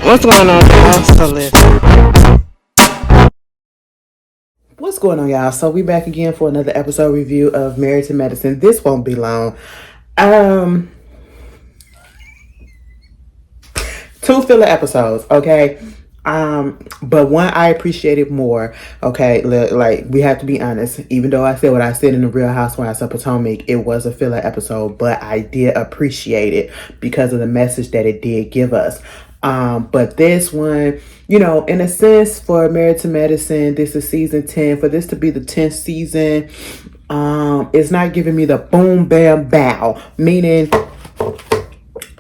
What's going on, y'all? What's going on, y'all? So we back again for another episode review of Married to Medicine. This won't be long. Two filler episodes, okay? But one I appreciated more, okay? Like, we have to be honest. Even though I said what I said in the Real Housewives of Potomac, it was a filler episode, but I did appreciate it because of the message that it did give us. But this one, in a sense, for Married to Medicine, this is season 10. For this to be the 10th season, it's not giving me the boom, bam, bow. Meaning,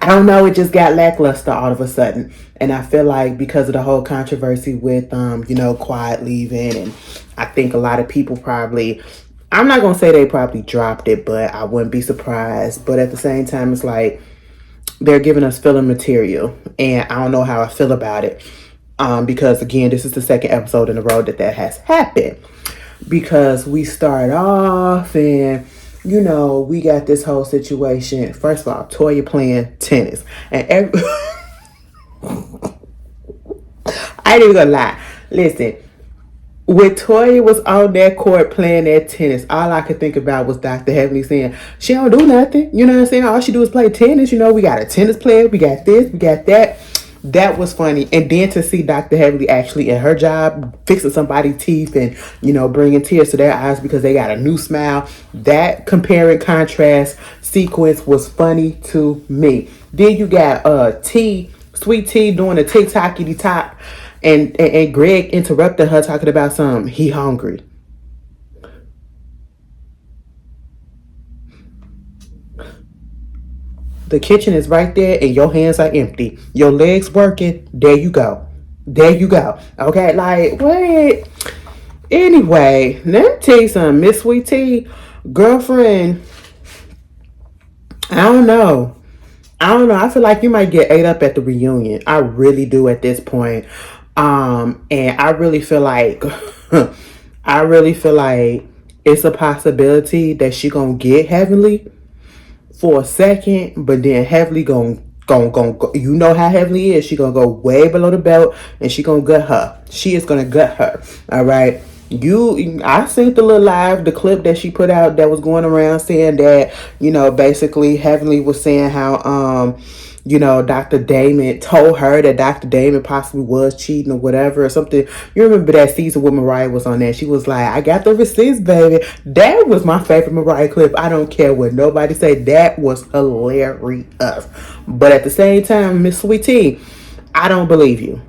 I don't know, it just got lackluster all of a sudden. And I feel like because of the whole controversy with, Quiet leaving, and I think a lot of people probably, I'm not going to say they probably dropped it, but I wouldn't be surprised. But at the same time, it's like, they're giving us filler material, and I don't know how I feel about it. Because again, this is the second episode in a row that has happened. Because we start off and we got this whole situation. First of all, Toya playing tennis, and I ain't even gonna lie. Listen, when Toya was on that court playing that tennis, all I could think about was Dr. Heavenly saying, she don't do nothing. You know what I'm saying? All she do is play tennis. We got a tennis player. We got this. We got that. That was funny. And then to see Dr. Heavenly actually in her job, fixing somebody's teeth and, bringing tears to their eyes because they got a new smile. That compare and contrast sequence was funny to me. Then you got Sweet Tea doing the TikTokity talk. And Greg interrupted her talking about something. He hungry. The kitchen is right there and your hands are empty. Your legs working. There you go. There you go. Okay, like, wait. Anyway, let me tell you something. Miss Sweet Tea, girlfriend, I don't know. I feel like you might get ate up at the reunion. I really do at this point. And I really feel like it's a possibility that she gonna get Heavenly for a second, but then Heavenly gonna go. You know how Heavenly is. She gonna go way below the belt, and she gonna gut her. She is gonna gut her. All right. I seen the clip that she put out that was going around saying that, basically Heavenly was saying how, Dr. Damon told her that Dr. Damon possibly was cheating or whatever or something. You remember that season when Mariah was on there? She was like, I got the receipts, baby. That was my favorite Mariah clip. I don't care what nobody said. That was hilarious. But at the same time, Miss Sweet Tea, I don't believe you.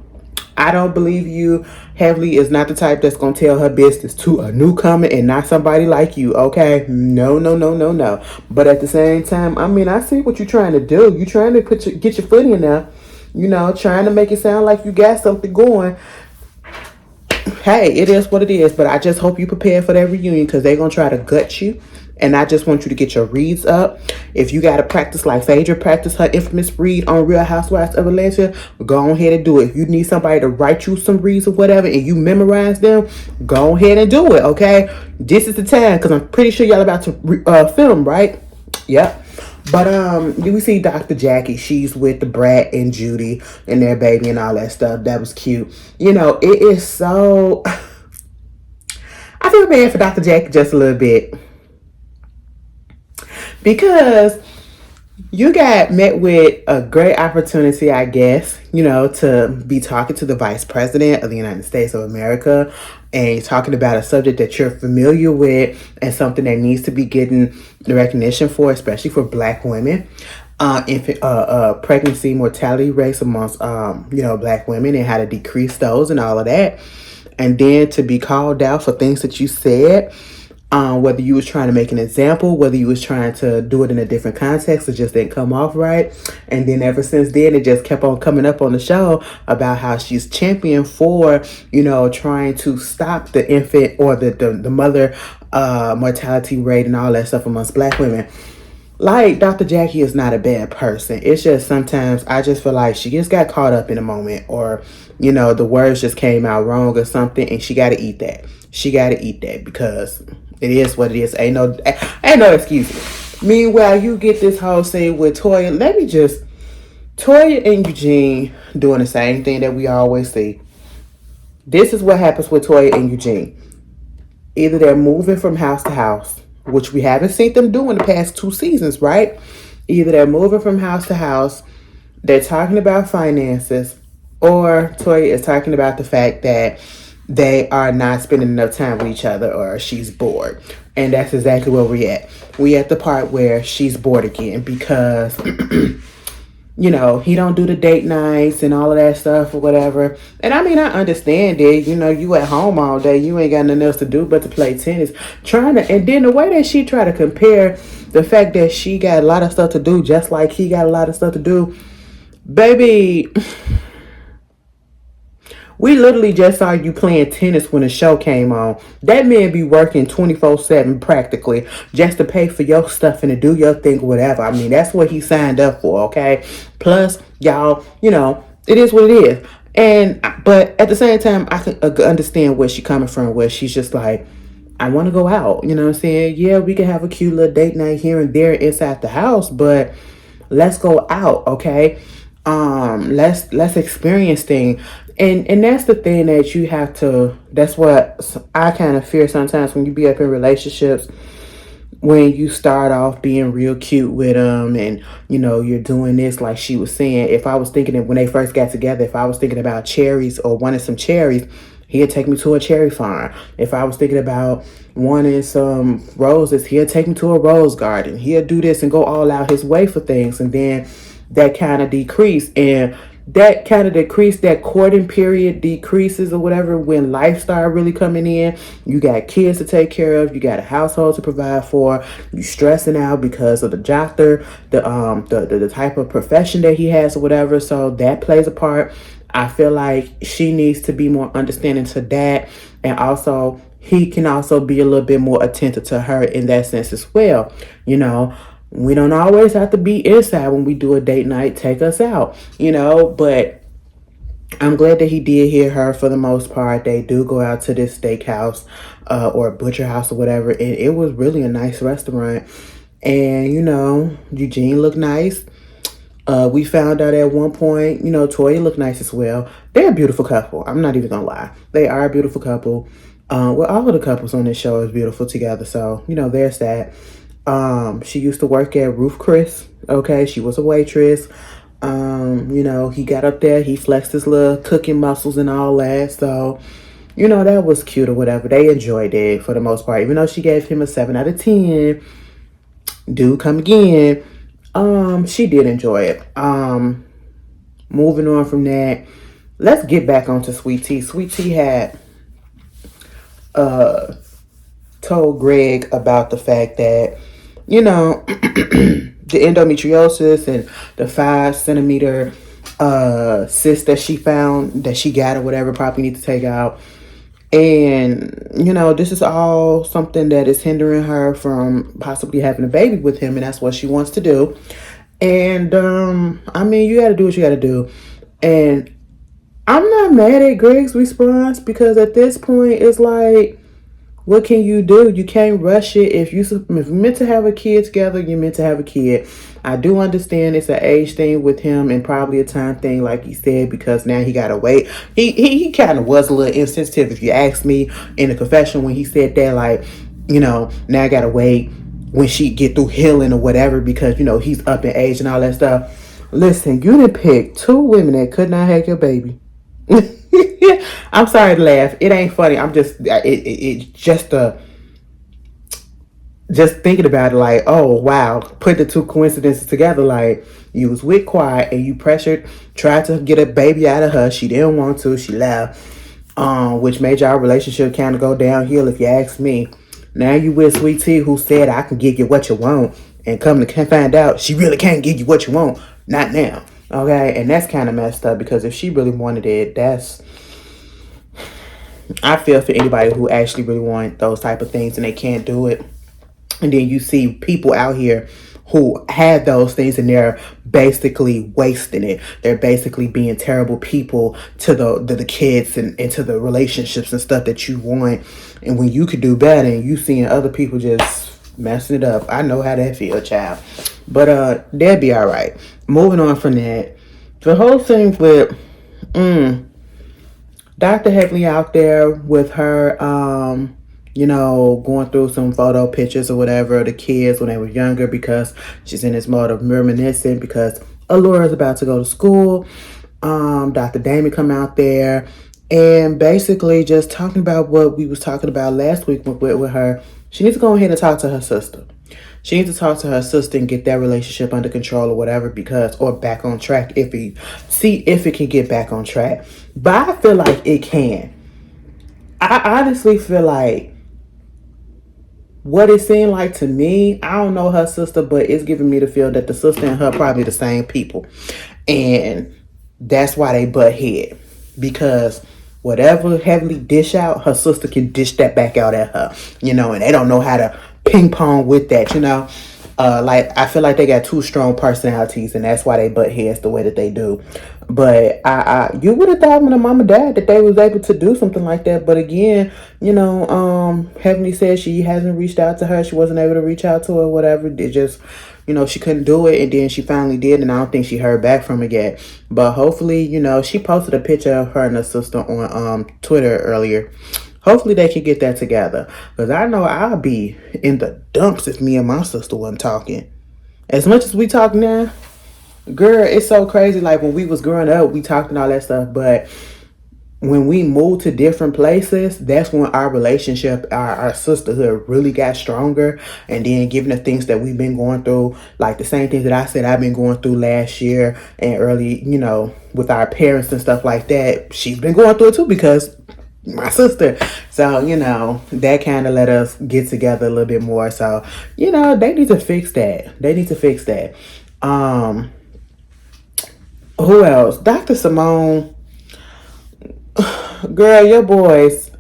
I don't believe you. Heavenly is not the type that's going to tell her business to a newcomer and not somebody like you, okay? No, no, no, no, no. But at the same time, I see what you're trying to do. You're trying to get your foot in there, trying to make it sound like you got something going. Hey, it is what it is, but I just hope you prepare for that reunion because they're going to try to gut you. And I just want you to get your reads up. If you got to practice like Phaedra practice her infamous read on Real Housewives of Atlanta, go ahead and do it. If you need somebody to write you some reads or whatever and you memorize them, go ahead and do it, okay? This is the time because I'm pretty sure y'all about to film, right? Yep. But we see Dr. Jackie. She's with the Brat and Judy and their baby and all that stuff. That was cute. It is so... I feel bad for Dr. Jackie just a little bit. Because you got met with a great opportunity, I guess, to be talking to the Vice President of the United States of America and talking about a subject that you're familiar with and something that needs to be getting the recognition for, especially for Black women. Pregnancy mortality rates amongst, Black women and how to decrease those and all of that. And then to be called out for things that you said. Whether you was trying to make an example, whether you was trying to do it in a different context, it just didn't come off right. And then ever since then, it just kept on coming up on the show about how she's champion for, trying to stop the infant or the mother mortality rate and all that stuff amongst Black women. Like, Dr. Jackie is not a bad person. It's just sometimes I just feel like she just got caught up in a moment or, the words just came out wrong or something and she got to eat that. She got to eat that because... it is what it is. Ain't no excuses. Meanwhile, you get this whole scene with Toya. Toya and Eugene doing the same thing that we always see. This is what happens with Toya and Eugene. Either they're moving from house to house, which we haven't seen them do in the past 2 seasons, right? Either they're moving from house to house, they're talking about finances, or Toya is talking about the fact that they are not spending enough time with each other or she's bored. And that's exactly where we're at. We at the part where she's bored again because he don't do the date nights and all of that stuff or whatever. And I mean, I understand it. You at home all day, you ain't got nothing else to do but to play tennis. And then the way that she try to compare the fact that she got a lot of stuff to do just like he got a lot of stuff to do, baby. We literally just saw you playing tennis when the show came on. That man be working 24/7 practically just to pay for your stuff and to do your thing, whatever. I mean, that's what he signed up for, okay? Plus, y'all, it is what it is. But at the same time, I can understand where she's coming from, where she's just like, I want to go out. You know what I'm saying? Yeah, we can have a cute little date night here and there inside the house, but let's go out, okay? Let's experience things. And that's the thing that you have to, that's what I kind of fear sometimes when you be up in relationships, when you start off being real cute with them and, you're doing this, like she was saying. If I was thinking that when they first got together, if I was thinking about cherries or wanting some cherries, he'd take me to a cherry farm. If I was thinking about wanting some roses, he'd take me to a rose garden. He'd do this and go all out his way for things. And then that kind of decreased. And that courting period decreases or whatever when life started really coming in. You got kids to take care of, you got a household to provide for, you stressing out because of the doctor, the type of profession that he has or whatever. So that plays a part. I feel like she needs to be more understanding to that, and also he can also be a little bit more attentive to her in that sense as well. We don't always have to be inside when we do a date night. Take us out, but I'm glad that he did hear her for the most part. They do go out to this steakhouse or butcher house or whatever, and it was really a nice restaurant. And, Eugene looked nice. We found out at one point, Toya looked nice as well. They're a beautiful couple. I'm not even gonna lie. They are a beautiful couple. Well, all of the couples on this show is beautiful together. So, there's that. She used to work at Ruth Chris. Okay, she was a waitress. He got up there, he flexed his little cooking muscles and all that. So, that was cute or whatever. They enjoyed it for the most part. Even though she gave him a 7 out of 10, dude, come again. She did enjoy it. Moving on from that, let's get back onto Sweet Tea. Sweet Tea had told Greg about the fact that, the endometriosis and the 5 centimeter cyst that she found, that she got or whatever, probably need to take out. And, this is all something that is hindering her from possibly having a baby with him, and that's what she wants to do. And, I mean, you gotta do what you gotta do. And I'm not mad at Greg's response, because at this point, it's like, what can you do? You can't rush it. If you're meant to have a kid together, you're meant to have a kid. I do understand it's an age thing with him and probably a time thing, like he said, because now he gotta wait. He kind of was a little insensitive, if you ask me, in the confession when he said that, like, now I gotta wait when she get through healing or whatever, because he's up in age and all that stuff. Listen, you done picked 2 women that could not have your baby. I'm sorry to laugh. It ain't funny. I'm just just thinking about it, like, oh wow, put the 2 coincidences together. Like, you was with Quiet and you tried to get a baby out of her. She didn't want to. She left, which made y'all relationship kind of go downhill, if you ask me. Now you with Sweet Tea, who said, I can give you what you want, and come to find out she really can't give you what you want. Not now. Okay, and that's kind of messed up, because if she really wanted it, I feel for anybody who actually really want those type of things and they can't do it. And then you see people out here who have those things and they're basically wasting it. They're basically being terrible people to the kids and to the relationships and stuff that you want. And when you could do better and you seeing other people just messing it up, I know how that feel, child. But they'll be all right. Moving on from that, The whole thing with Dr. Headley out there with her, going through some photo pictures or whatever of the kids when they were younger because she's in this mode of reminiscing because Allure's about to go to school. Dr. Damon come out there and basically just talking about what we was talking about last week with her. She needs to go ahead and talk to her sister. She needs to talk to her sister and get that relationship under control or whatever or back on track see if it can get back on track. But I feel like it can. I honestly feel like what it seemed like to me, I don't know her sister, but it's giving me the feel that the sister and her probably the same people. And that's why they butt head. Because whatever Heavenly dish out, her sister can dish that back out at her. And they don't know how to ping pong with that. Like I feel like they got two strong personalities, and that's why they butt heads the way that they do. But you would have thought when a mom and dad that they was able to do something like that. But again, Heavenly said she hasn't reached out to her. She wasn't able to reach out to her, whatever. It just, she couldn't do it, and then she finally did, and I don't think she heard back from it yet. But hopefully, she posted a picture of her and her sister on Twitter earlier. Hopefully they can get that together. Because I know I'll be in the dumps if me and my sister wasn't talking. As much as we talk now, girl, it's so crazy. Like when we was growing up, we talked and all that stuff. But when we moved to different places, that's when our relationship, our sisterhood really got stronger. And then given the things that we've been going through, like the same things that I said I've been going through last year and early, with our parents and stuff like that, she's been going through it too because my sister. So, that kind of let us get together a little bit more. So, they need to fix that. Who else? Dr. Simone. Girl, your boys.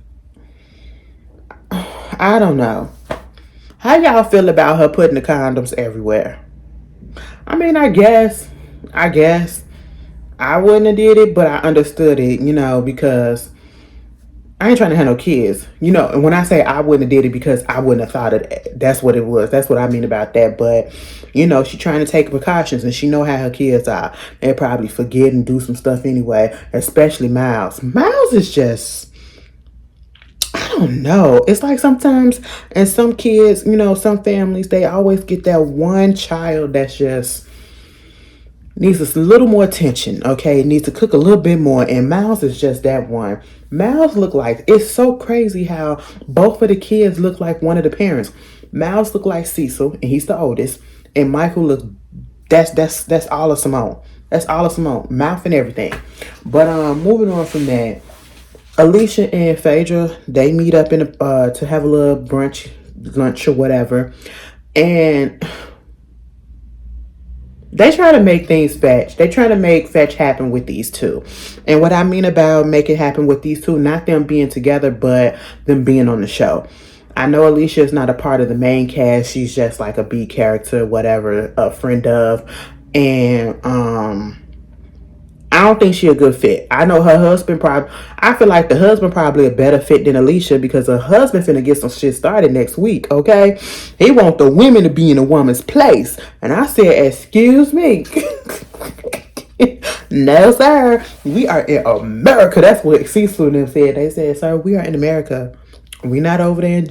I don't know. How y'all feel about her putting the condoms everywhere? I mean, I guess I wouldn't have did it, but I understood it, because I ain't trying to have no kids. And when I say I wouldn't have did it because I wouldn't have thought of it, that's what it was. That's what I mean about that. But, she trying to take precautions and she know how her kids are. They probably forget and do some stuff anyway, especially Miles. Miles is just, I don't know. It's like sometimes, and some kids, some families, they always get that one child that's just needs a little more attention, okay? Needs to cook a little bit more, and Miles is just that one. Miles look like, it's so crazy how both of the kids look like one of the parents. Miles look like Cecil, and he's the oldest, and Michael look, that's all of Simone. That's all of Simone, mouth and everything. But moving on from that, Alicia and Phaedra, they meet up to have a little brunch, lunch or whatever, and they try to make things fetch. They try to make fetch happen with these two. And what I mean about make it happen with these two, not them being together, but them being on the show. I know Alicia is not a part of the main cast. She's just like a B character, whatever, a friend of. And I don't think she a good fit. I know her husband I feel like the husband probably a better fit than Alicia because her husband finna get some shit started next week, okay? He want the women to be in a woman's place. And I said, excuse me. No, sir. We are in America. That's what Cecil and them said. They said, sir, we are in America. We not over there in,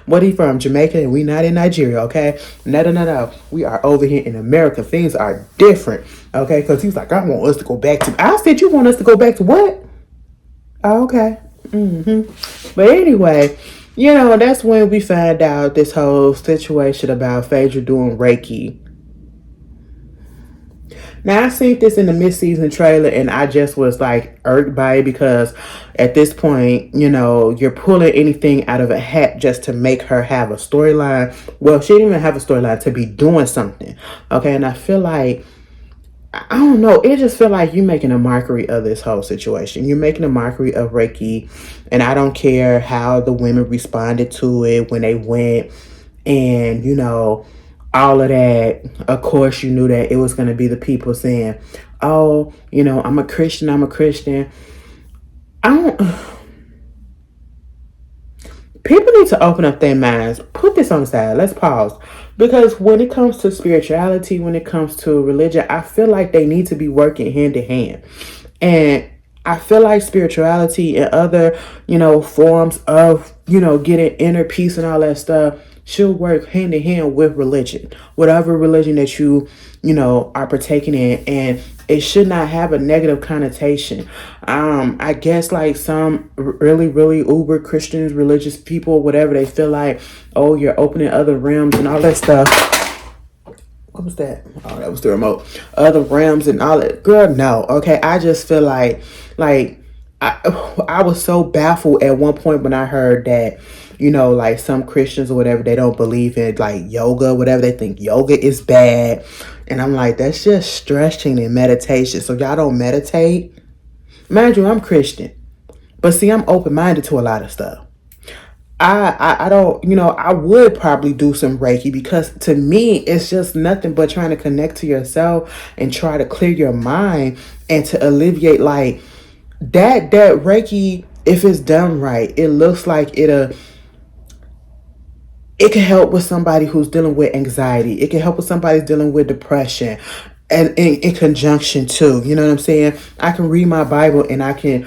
what he from? Jamaica, and we not in Nigeria, okay? No. We are over here in America. Things are different, okay? Because he's like, I want us to go back to... I said, you want us to go back to what? Oh, okay. But anyway, that's when we find out this whole situation about Phaedra doing Reiki. Now, I seen this in the mid-season trailer, and I just was like irked by it because at this point, you're pulling anything out of a hat just to make her have a storyline. Well, she didn't even have a storyline to be doing something. Okay, and I feel like, I don't know, it just feel like you're making a mockery of this whole situation. You're making a mockery of Reiki, and I don't care how the women responded to it when they went, and, all of that. Of course, you knew that it was going to be the people saying, oh, I'm a Christian. people need to open up their minds. Put this on the side. Let's pause. Because when it comes to spirituality, when it comes to religion, I feel like they need to be working hand in hand. And I feel like spirituality and other, forms of, getting inner peace and all that stuff should work hand in hand with religion. Whatever religion that you are partaking in. And it should not have a negative connotation. I guess like some really, really uber Christians, religious people, whatever, they feel like, oh, you're opening other realms and all that stuff. What was that? Oh, that was the remote. Other realms and all that. Girl, no. Okay, I just feel like I was so baffled at one point when I heard that, like some Christians or whatever, they don't believe in like yoga, whatever. They think yoga is bad. And I'm like, that's just stretching and meditation. So y'all don't meditate? Mind you, I'm Christian. But see, I'm open-minded to a lot of stuff. I don't, I would probably do some Reiki because to me, it's just nothing but trying to connect to yourself and try to clear your mind and to alleviate like that Reiki, if it's done right, it looks like it can help with somebody who's dealing with anxiety. It can help with somebody who's dealing with depression. And in conjunction too, you know what I'm saying? I can read my Bible and I can,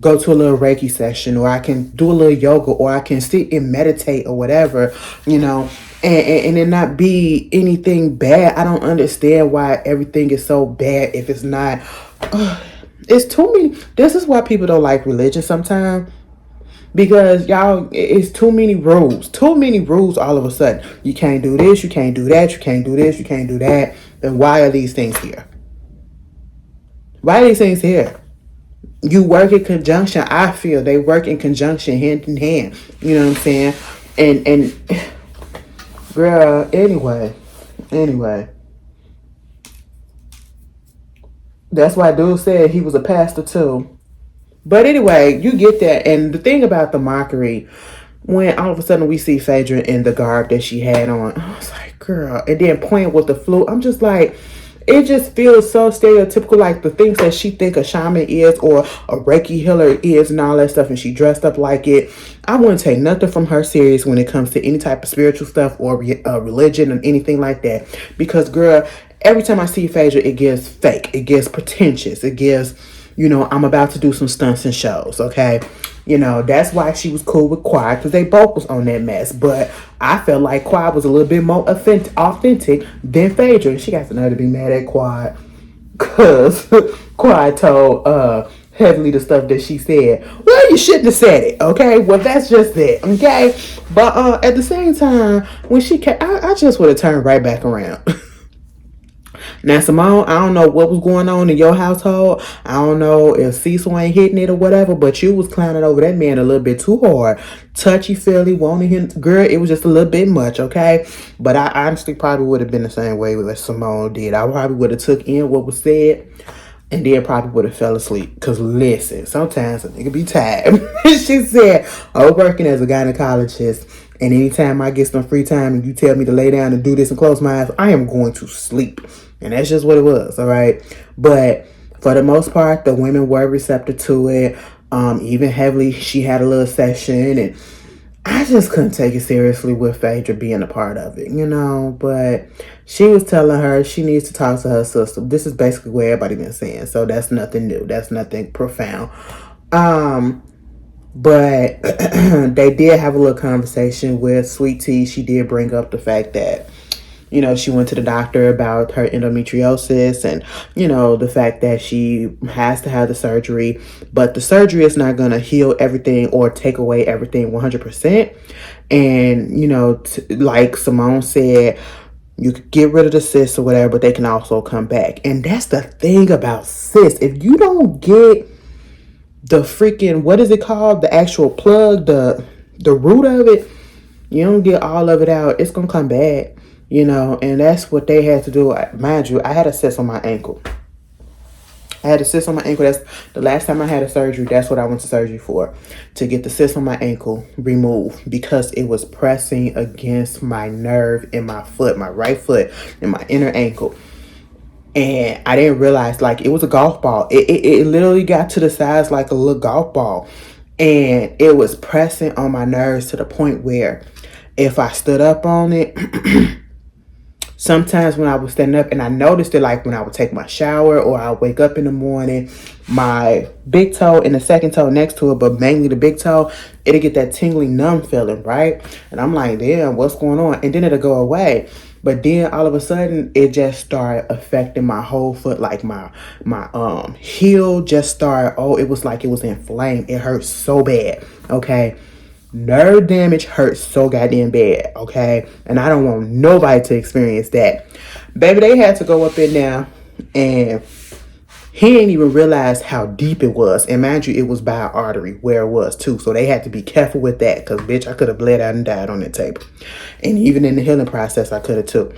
go to a little Reiki session, or I can do a little yoga, or I can sit and meditate or whatever, and it not be anything bad. I don't understand why everything is so bad if it's not. It's too many. This is why people don't like religion sometimes. Because y'all, it's too many rules. Too many rules all of a sudden. You can't do this, you can't do that, you can't do this, you can't do that. Then why are these things here? Why are these things here? You work in conjunction. I feel they work in conjunction, hand in hand. You know what I'm saying? And girl, anyway. That's why dude said he was a pastor too. But anyway, you get that. And the thing about the mockery, when all of a sudden we see Phaedra in the garb that she had on, I was like, girl. And then playing with the flute, I'm just like, it just feels so stereotypical, like the things that she think a shaman is or a Reiki healer is and all that stuff, and she dressed up like it. I wouldn't take nothing from her serious when it comes to any type of spiritual stuff or religion and anything like that. Because, girl, every time I see Phaedra, it gives fake. It gives pretentious. It gives, I'm about to do some stunts and shows, okay? That's why she was cool with Quad, because they both was on that mess. But I felt like Quad was a little bit more authentic than Phaedra. And she got to know to be mad at Quad, because Quad told Heavenly the stuff that she said. Well, you shouldn't have said it, okay? Well, that's just it, okay? But at the same time, when she came, I just would have turned right back around. Now, Simone, I don't know what was going on in your household. I don't know if Cecil ain't hitting it or whatever, but you was clowning over that man a little bit too hard. Touchy-feely, wanting him. Girl, it was just a little bit much, okay? But I honestly probably would have been the same way as Simone did. I probably would have took in what was said and then probably would have fell asleep. Because listen, sometimes a nigga be tired. She said, I'm working as a gynecologist, and anytime I get some free time and you tell me to lay down and do this and close my eyes, I am going to sleep. And that's just what it was, all right? But for the most part, the women were receptive to it. Even Heavily, she had a little session, and I just couldn't take it seriously with Phaedra being a part of it, But she was telling her she needs to talk to her sister. This is basically what everybody been saying, so that's nothing new. That's nothing profound. But they did have a little conversation with Sweet Tea. She did bring up the fact that she went to the doctor about her endometriosis and, the fact that she has to have the surgery. But the surgery is not going to heal everything or take away everything 100%. And, like Simone said, you could get rid of the cysts or whatever, but they can also come back. And that's the thing about cysts. If you don't get the freaking, what is it called? The actual plug, the root of it, you don't get all of it out, it's going to come back. And that's what they had to do. Mind you, I had a cyst on my ankle. That's the last time I had a surgery. That's what I went to surgery for. To get the cyst on my ankle removed. Because it was pressing against my nerve in my foot. My right foot. In my inner ankle. And I didn't realize, like, it was a golf ball. It literally got to the size like a little golf ball. And it was pressing on my nerves to the point where if I stood up on it, sometimes when I would stand up, and I noticed it like when I would take my shower or I wake up in the morning, my big toe and the second toe next to it, but mainly the big toe, it'll get that tingly numb feeling, right? And I'm like, damn, what's going on? And then it'll go away. But then all of a sudden it just started affecting my whole foot. Like my heel just started, oh, it was like it was inflamed. It hurt so bad. Okay. Nerve damage hurts so goddamn bad, okay? And I don't want nobody to experience that. Baby, they had to go up in there, and he didn't even realize how deep it was. And mind you, it was by an artery where it was too. So they had to be careful with that, because bitch, I could have bled out and died on that table. And even in the healing process, I could have too.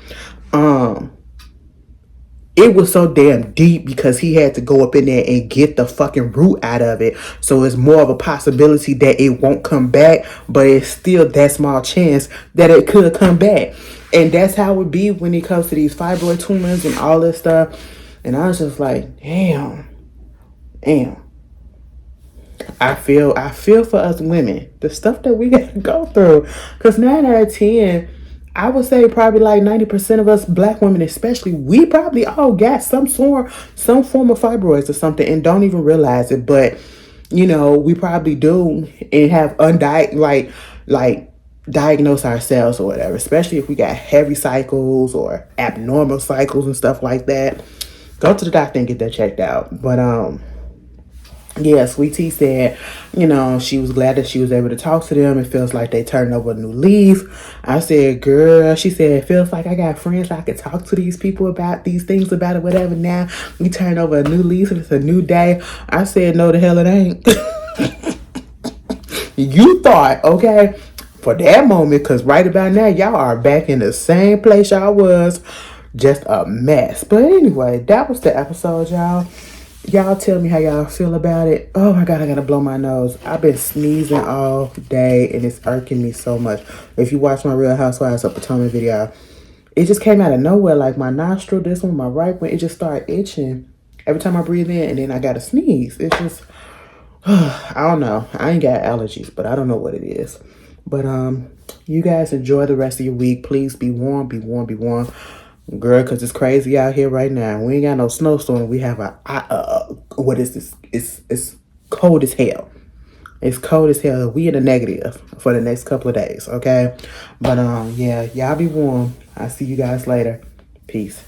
It was so damn deep because he had to go up in there and get the fucking root out of it. So it's more of a possibility that it won't come back, but it's still that small chance that it could come back. And that's how it would be when it comes to these fibroid tumors and all this stuff. And I was just like, damn. I feel for us women, the stuff that we gotta go through. Cause 9 out of 10, I would say probably like 90% of us black women especially, we probably all got some form of fibroids or something and don't even realize it. But you know, we probably do and have like diagnose ourselves or whatever, especially if we got heavy cycles or abnormal cycles and stuff like that. Go to the doctor and get that checked out. But yeah, Sweet Tea said, you know, she was glad that she was able to talk to them. It feels like they turned over a new leaf. I said, girl, she said, it feels like I got friends I could talk to these people about these things about it, whatever. Now we turn over a new leaf and it's a new day. I said, no, the hell it ain't. You thought, okay, for that moment, because right about now, y'all are back in the same place y'all was, just a mess. But anyway, that was the episode, y'all. Y'all tell me how y'all feel about it. Oh my God, I gotta blow my nose. I've been sneezing all day and it's irking me so much. If you watch my Real Housewives of Potomac video, it just came out of nowhere. Like my nostril, this one, my right one, it just started itching every time I breathe in, and then I gotta sneeze. It's just, I don't know. I ain't got allergies, but I don't know what it is. But you guys enjoy the rest of your week. Please be warm, be warm, be warm. Girl, because it's crazy out here right now. We ain't got no snowstorm. We have what is this? It's cold as hell. It's cold as hell. We in the negative for the next couple of days, okay? But yeah, y'all be warm. I'll see you guys later. Peace.